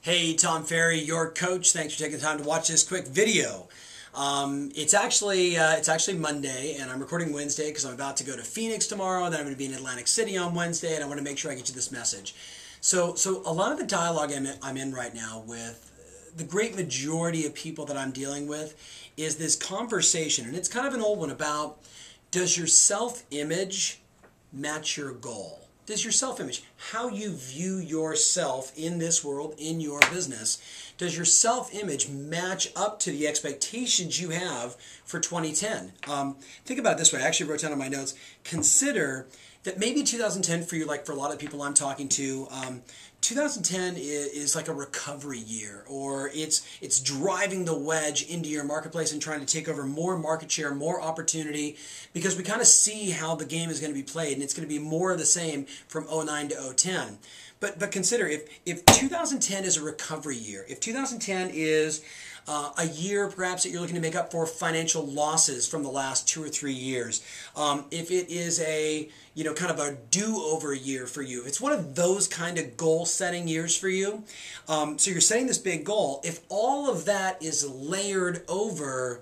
Hey, Tom Ferry, your coach. Thanks for taking the time to watch this quick video. It's actually Monday, and I'm recording Wednesday because I'm about to go to Phoenix tomorrow. Then I'm going to be in Atlantic City on Wednesday, and I want to make sure I get you this message. So a lot of the dialogue I'm in right now with the great majority of people that I'm dealing with is this conversation, and it's kind of an old one about, does your self-image match your goal? Does your self-image, how you view yourself in this world, in your business, does your self-image match up to the expectations you have for 2010? Think about it this way. I actually wrote down in my notes, consider that maybe 2010 for you, like for a lot of people I'm talking to, 2010 is like a recovery year, or it's driving the wedge into your marketplace and trying to take over more market share, more opportunity, because we kind of see how the game is going to be played, and it's going to be more of the same from 09 to 010. But consider, if 2010 is a recovery year, if 2010 is a year perhaps that you're looking to make up for financial losses from the last 2 or 3 years, if it is a kind of a do-over year for you, if it's one of those kind of goal-setting years for you, so you're setting this big goal, if all of that is layered over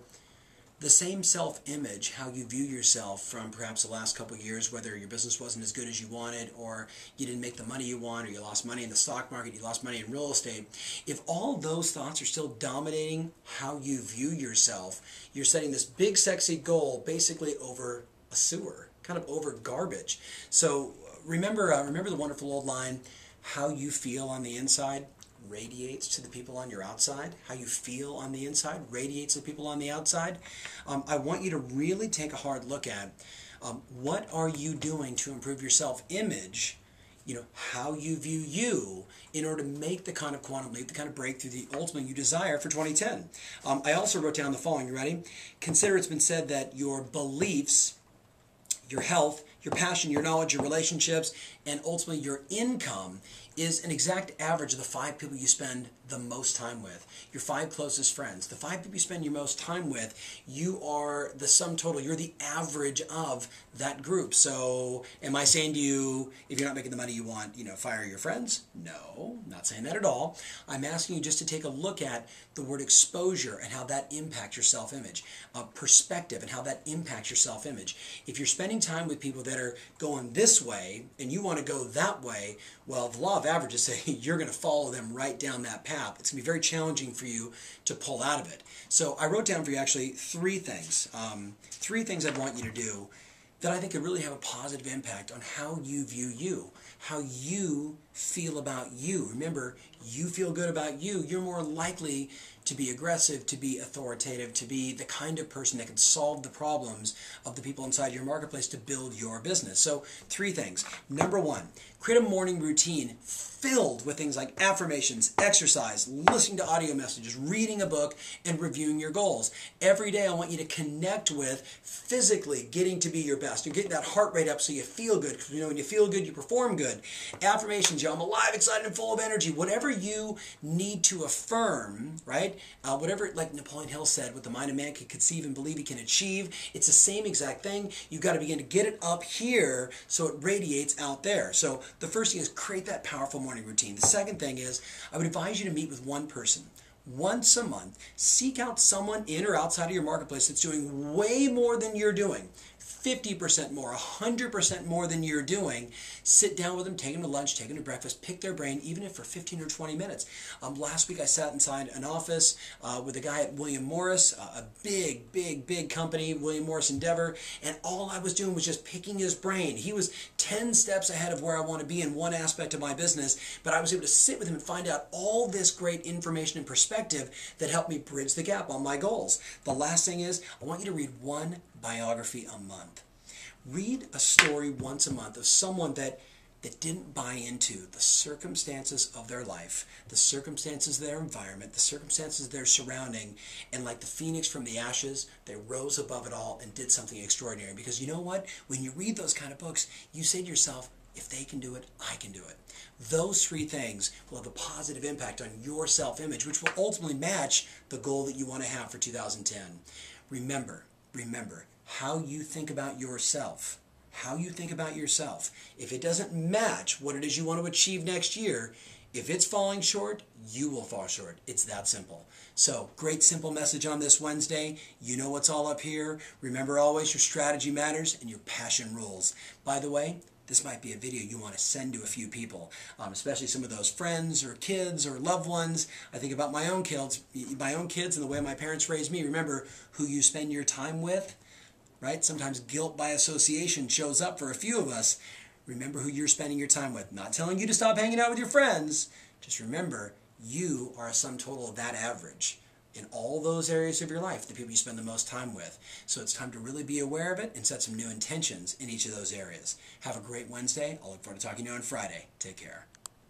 the same self-image, how you view yourself from perhaps the last couple of years, whether your business wasn't as good as you wanted, or you didn't make the money you want, or you lost money in the stock market, you lost money in real estate, if all those thoughts are still dominating how you view yourself, you're setting this big sexy goal basically over a sewer, kind of over garbage. So remember the wonderful old line, how you feel on the inside radiates to the people on your outside. How you feel on the inside radiates to the people on the outside. I want you to really take a hard look at what are you doing to improve your self-image, how you view you, in order to make the kind of quantum leap, the kind of breakthrough, the ultimate you desire for 2010. I also wrote down the following. You ready? Consider it's been said that your beliefs, your health, your passion, your knowledge, your relationships, and ultimately your income is an exact average of the 5 people you spend the most time with. Your 5 closest friends. The 5 people you spend your most time with, you are the sum total. You're the average of that group. So am I saying to you, if you're not making the money you want, fire your friends? No, not saying that at all. I'm asking you just to take a look at the word exposure and how that impacts your self-image. Perspective and how that impacts your self-image. If you're spending time with people that are going this way and you want to go that way, well, the law of averages say you're going to follow them right down that path. It's going to be very challenging for you to pull out of it. So I wrote down for you actually 3 things. 3 things I'd want you to do that I think could really have a positive impact on how you view you, how you feel about you. Remember, you feel good about you, you're more likely to be aggressive, to be authoritative, to be the kind of person that can solve the problems of the people inside your marketplace to build your business. So 3 things. Number 1, create a morning routine filled with things like affirmations, exercise, listening to audio messages, reading a book, and reviewing your goals. Every day I want you to connect with physically getting to be your best. You're getting that heart rate up so you feel good, because when you feel good, you perform good. Affirmations, I'm alive, excited, and full of energy. Whatever you need to affirm, right? Whatever, like Napoleon Hill said, what the mind of man can conceive and believe he can achieve, it's the same exact thing. You've got to begin to get it up here so it radiates out there. So the first thing is create that powerful morning routine. The second thing is I would advise you to meet with one person once a month. Seek out someone in or outside of your marketplace that's doing way more than you're doing. 50% more, 100% more than you're doing. Sit down with them, take them to lunch, take them to breakfast, pick their brain, even if for 15 or 20 minutes. Last week I sat inside an office with a guy at William Morris, a big company, William Morris Endeavor, and all I was doing was just picking his brain. He was 10 steps ahead of where I want to be in one aspect of my business, but I was able to sit with him and find out all this great information and perspective that helped me bridge the gap on my goals. The last thing is, I want you to read one biography a month. Read a story once a month of someone that didn't buy into the circumstances of their life, the circumstances of their environment, the circumstances of their surrounding, and like the phoenix from the ashes, they rose above it all and did something extraordinary. Because you know what? When you read those kind of books, you say to yourself, if they can do it, I can do it. Those 3 things will have a positive impact on your self-image, which will ultimately match the goal that you want to have for 2010. Remember, how you think about yourself. If it doesn't match what it is you want to achieve next year, If it's falling short, you will fall short. It's that simple. So, great simple message on this Wednesday. You know what's all up here. Remember always, your strategy matters and your passion rules. By the way, this might be a video you want to send to a few people, especially some of those friends or kids or loved ones. I think about my own kids and the way my parents raised me. Remember who you spend your time with, right? Sometimes guilt by association shows up for a few of us. Remember who you're spending your time with. Not telling you to stop hanging out with your friends. Just remember, you are a sum total of that average in all those areas of your life, the people you spend the most time with. So it's time to really be aware of it and set some new intentions in each of those areas. Have a great Wednesday. I'll look forward to talking to you on Friday. Take care.